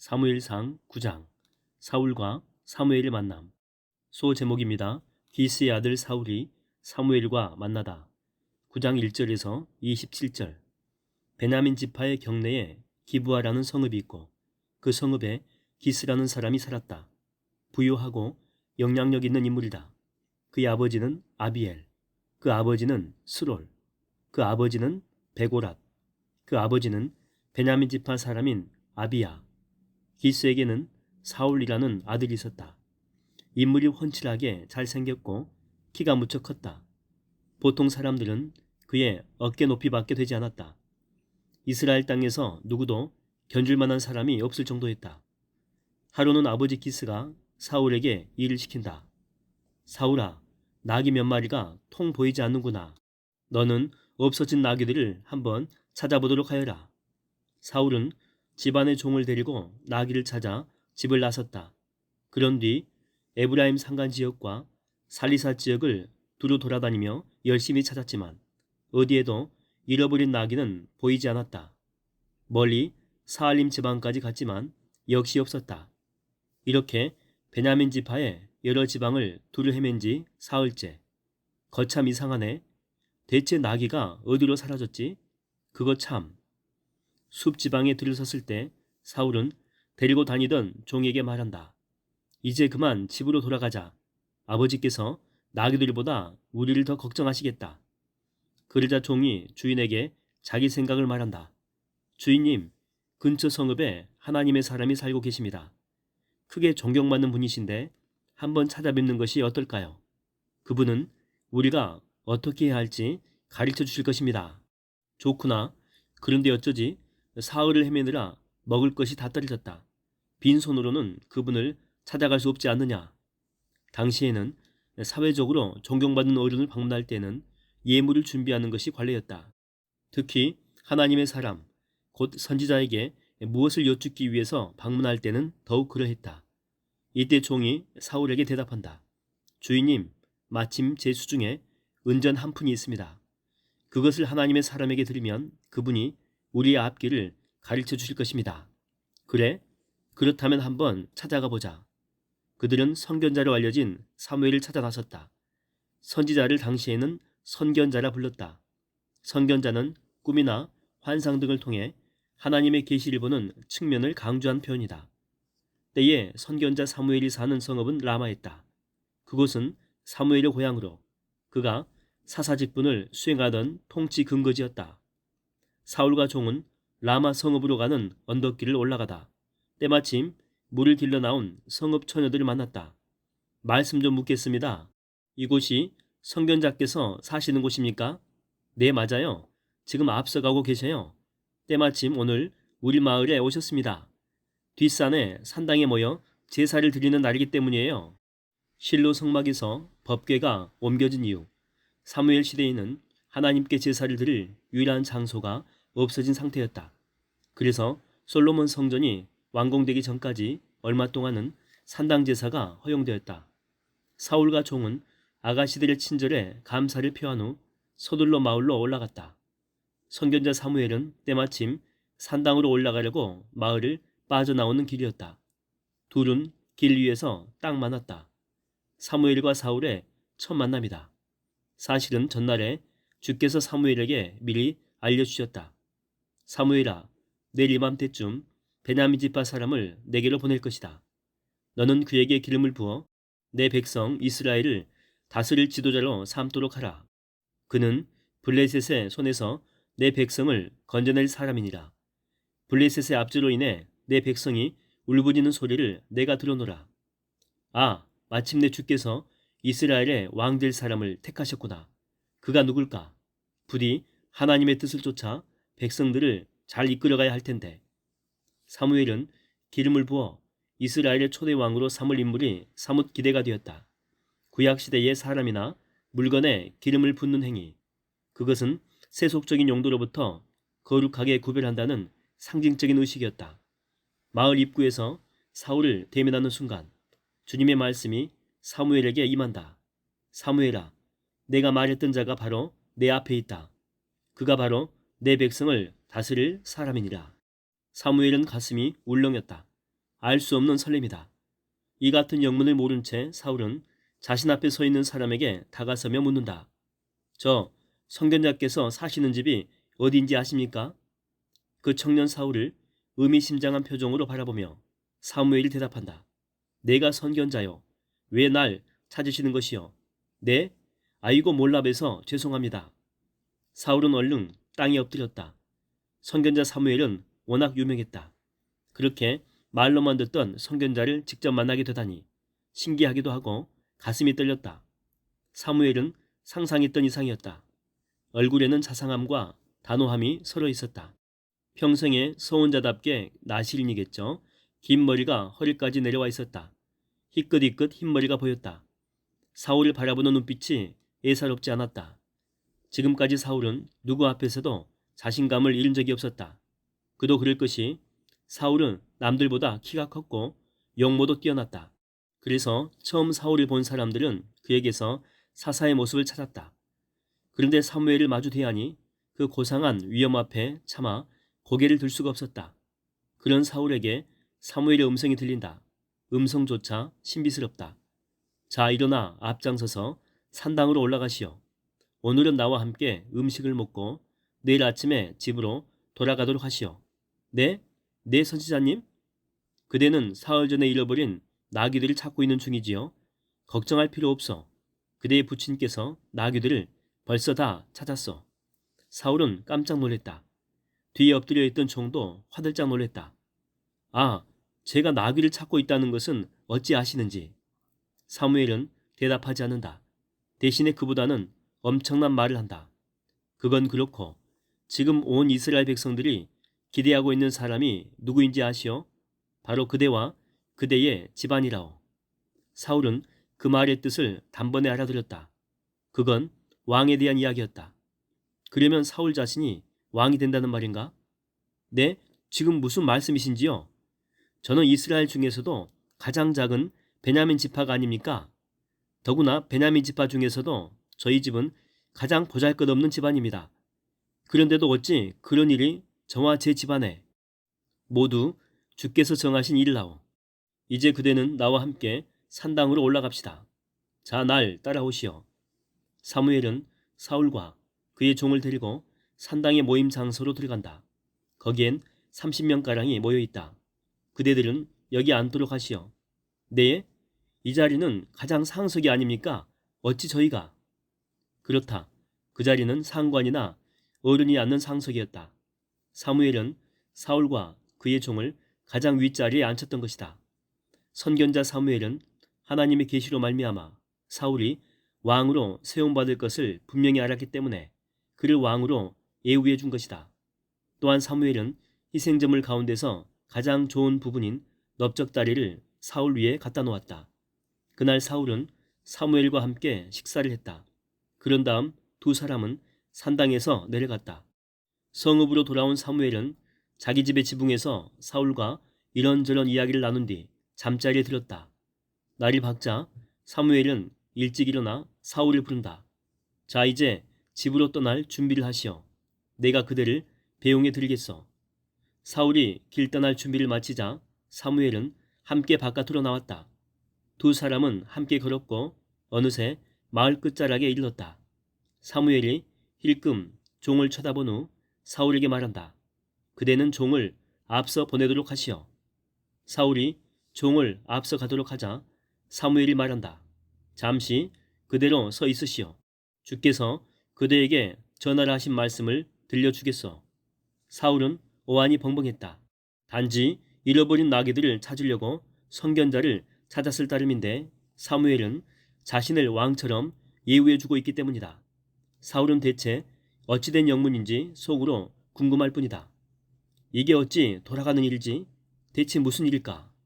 사무엘상 9장 사울과 사무엘의 만남. 소 제목입니다. 기스의 아들 사울이 사무엘과 만나다. 9장 1절에서 27절. 베냐민 지파의 경내에 기브아라는 성읍이 있고 그 성읍에 기스라는 사람이 살았다. 부유하고 영향력 있는 인물이다. 그의 아버지는 아비엘, 그 아버지는 스롤, 그 아버지는 베고랏, 그 아버지는 베냐민 지파 사람인 아비야. 기스에게는 사울이라는 아들이 있었다. 인물이 훤칠하게 잘생겼고 키가 무척 컸다. 보통 사람들은 그의 어깨 높이밖에 되지 않았다. 이스라엘 땅에서 누구도 견줄 만한 사람이 없을 정도였다. 하루는 아버지 기스가 사울에게 일을 시킨다. 사울아, 나귀 몇 마리가 통 보이지 않는구나. 너는 없어진 나귀들을 한번 찾아보도록 하여라. 사울은 집안의 종을 데리고 나귀를 찾아 집을 나섰다. 그런 뒤 에브라임 산간 지역과 살리사 지역을 두루 돌아다니며 열심히 찾았지만 어디에도 잃어버린 나귀는 보이지 않았다. 멀리 사알림 지방까지 갔지만 역시 없었다. 이렇게 베냐민 지파의 여러 지방을 두루 헤맨 지 사흘째. 거참 이상하네. 대체 나귀가 어디로 사라졌지? 그거 참. 숲 지방에 들어섰을 때 사울은 데리고 다니던 종에게 말한다. 이제 그만 집으로 돌아가자. 아버지께서 나귀들보다 우리를 더 걱정하시겠다. 그러자 종이 주인에게 자기 생각을 말한다. 주인님, 근처 성읍에 하나님의 사람이 살고 계십니다. 크게 존경받는 분이신데 한번 찾아뵙는 것이 어떨까요? 그분은 우리가 어떻게 해야 할지 가르쳐 주실 것입니다. 좋구나. 그런데 어쩌지? 사흘을 헤매느라 먹을 것이 다 떨어졌다. 빈손으로는 그분을 찾아갈 수 없지 않느냐. 당시에는 사회적으로 존경받는 어른을 방문할 때는 예물을 준비하는 것이 관례였다. 특히 하나님의 사람, 곧 선지자에게 무엇을 여쭙기 위해서 방문할 때는 더욱 그러했다. 이때 종이 사울에게 대답한다. 주인님, 마침 제 수중에 은전 한 푼이 있습니다. 그것을 하나님의 사람에게 드리면 그분이 우리의 앞길을 가르쳐 주실 것입니다. 그래? 그렇다면 한번 찾아가 보자. 그들은 선견자로 알려진 사무엘을 찾아 나섰다. 선지자를 당시에는 선견자라 불렀다. 선견자는 꿈이나 환상 등을 통해 하나님의 계시를 보는 측면을 강조한 표현이다. 때에 선견자 사무엘이 사는 성읍은 라마였다. 그곳은 사무엘의 고향으로 그가 사사 직분을 수행하던 통치 근거지였다. 사울과 종은 라마 성읍으로 가는 언덕길을 올라가다 때마침 물을 길러 나온 성읍 처녀들을 만났다. 말씀 좀 묻겠습니다. 이곳이 선견자께서 사시는 곳입니까? 네, 맞아요. 지금 앞서가고 계셔요. 때마침 오늘 우리 마을에 오셨습니다. 뒷산에 산당에 모여 제사를 드리는 날이기 때문이에요. 실로 성막에서 법궤가 옮겨진 이후 사무엘 시대에는 하나님께 제사를 드릴 유일한 장소가 없어진 상태였다. 그래서 솔로몬 성전이 완공되기 전까지 얼마 동안은 산당 제사가 허용되었다. 사울과 종은 아가씨들의 친절에 감사를 표한 후 서둘러 마을로 올라갔다. 선견자 사무엘은 때마침 산당으로 올라가려고 마을을 빠져나오는 길이었다. 둘은 길 위에서 딱 만났다. 사무엘과 사울의 첫 만남이다. 사실은 전날에 주께서 사무엘에게 미리 알려주셨다. 사무엘아, 내일 이맘때쯤 베냐민 지파 사람을 내게로 보낼 것이다. 너는 그에게 기름을 부어 내 백성 이스라엘을 다스릴 지도자로 삼도록 하라. 그는 블레셋의 손에서 내 백성을 건져낼 사람이니라. 블레셋의 압제로 인해 내 백성이 울부짖는 소리를 내가 들어노라. 아, 마침내 주께서 이스라엘의 왕 될 사람을 택하셨구나. 그가 누굴까? 부디 하나님의 뜻을 쫓아 백성들을 잘 이끌어가야 할 텐데. 사무엘은 기름을 부어 이스라엘의 초대 왕으로 삼을 인물이 사뭇 기대가 되었다. 구약시대의 사람이나 물건에 기름을 붓는 행위. 그것은 세속적인 용도로부터 거룩하게 구별한다는 상징적인 의식이었다. 마을 입구에서 사울을 대면하는 순간 주님의 말씀이 사무엘에게 임한다. 사무엘아, 내가 말했던 자가 바로 내 앞에 있다. 그가 바로 내 백성을 다스릴 사람이니라. 사무엘은 가슴이 울렁였다. 알 수 없는 설렘이다. 이 같은 영문을 모른 채 사울은 자신 앞에 서 있는 사람에게 다가서며 묻는다. 저 선견자께서 사시는 집이 어디인지 아십니까? 그 청년 사울을 의미심장한 표정으로 바라보며 사무엘이 대답한다. 내가 선견자요. 왜 날 찾으시는 것이요? 네? 아이고 몰라봬서 죄송합니다. 사울은 얼른 땅에 엎드렸다. 선견자 사무엘은 워낙 유명했다. 그렇게 말로만 듣던 선견자를 직접 만나게 되다니 신기하기도 하고 가슴이 떨렸다. 사무엘은 상상했던 이상이었다. 얼굴에는 자상함과 단호함이 서러 있었다. 평생에 서원자답게 나시린이겠죠. 긴 머리가 허리까지 내려와 있었다. 희끗희끗 흰머리가 보였다. 사울을 바라보는 눈빛이 예사롭지 않았다. 지금까지 사울은 누구 앞에서도 자신감을 잃은 적이 없었다. 그도 그럴 것이 사울은 남들보다 키가 컸고 용모도 뛰어났다. 그래서 처음 사울을 본 사람들은 그에게서 사사의 모습을 찾았다. 그런데 사무엘을 마주 대하니 그 고상한 위험 앞에 차마 고개를 들 수가 없었다. 그런 사울에게 사무엘의 음성이 들린다. 음성조차 신비스럽다. 자, 일어나 앞장서서 산당으로 올라가시오. 오늘은 나와 함께 음식을 먹고 내일 아침에 집으로 돌아가도록 하시오. 네? 네, 선지자님? 그대는 사흘 전에 잃어버린 나귀들을 찾고 있는 중이지요. 걱정할 필요 없어. 그대의 부친께서 나귀들을 벌써 다 찾았어. 사울은 깜짝 놀랐다. 뒤에 엎드려 있던 종도 화들짝 놀랐다. 아, 제가 나귀를 찾고 있다는 것은 어찌 아시는지. 사무엘은 대답하지 않는다. 대신에 그보다는 엄청난 말을 한다. 그건 그렇고 지금 온 이스라엘 백성들이 기대하고 있는 사람이 누구인지 아시오? 바로 그대와 그대의 집안이라오. 사울은 그 말의 뜻을 단번에 알아들었다. 그건 왕에 대한 이야기였다. 그러면 사울 자신이 왕이 된다는 말인가? 네? 지금 무슨 말씀이신지요? 저는 이스라엘 중에서도 가장 작은 베냐민 지파가 아닙니까? 더구나 베냐민 지파 중에서도 저희 집은 가장 보잘것없는 집안입니다. 그런데도 어찌 그런 일이 저와 제 집안에 모두 주께서 정하신 일이라오. 이제 그대는 나와 함께 산당으로 올라갑시다. 자, 날 따라오시오. 사무엘은 사울과 그의 종을 데리고 산당의 모임 장소로 들어간다. 거기엔 30명가량이 모여있다. 그대들은 여기 앉도록 하시오. 네? 이 자리는 가장 상석이 아닙니까? 어찌 저희가? 그렇다. 그 자리는 상관이나 어른이 앉는 상석이었다. 사무엘은 사울과 그의 종을 가장 윗자리에 앉혔던 것이다. 선견자 사무엘은 하나님의 계시로 말미암아 사울이 왕으로 세움받을 것을 분명히 알았기 때문에 그를 왕으로 예우해 준 것이다. 또한 사무엘은 희생제물 가운데서 가장 좋은 부분인 넓적다리를 사울 위에 갖다 놓았다. 그날 사울은 사무엘과 함께 식사를 했다. 그런 다음 두 사람은 산당에서 내려갔다. 성읍으로 돌아온 사무엘은 자기 집의 지붕에서 사울과 이런저런 이야기를 나눈 뒤 잠자리에 들었다. 날이 밝자 사무엘은 일찍 일어나 사울을 부른다. 자, 이제 집으로 떠날 준비를 하시오. 내가 그대를 배웅해 드리겠소. 사울이 길 떠날 준비를 마치자 사무엘은 함께 바깥으로 나왔다. 두 사람은 함께 걸었고 어느새 마을 끝자락에 이르렀다. 사무엘이 힐끔 종을 쳐다본 후 사울에게 말한다. 그대는 종을 앞서 보내도록 하시오. 사울이 종을 앞서 가도록 하자 사무엘이 말한다. 잠시 그대로 서 있으시오. 주께서 그대에게 전하라 하신 말씀을 들려주겠소. 사울은 오한이 벙벙했다. 단지 잃어버린 나귀들을 찾으려고 선견자를 찾았을 따름인데 사무엘은 자신을 왕처럼 예우해주고 있기 때문이다. 사울은 대체 어찌된 영문인지 속으로 궁금할 뿐이다. 이게 어찌 돌아가는 일이지? 대체 무슨 일일까?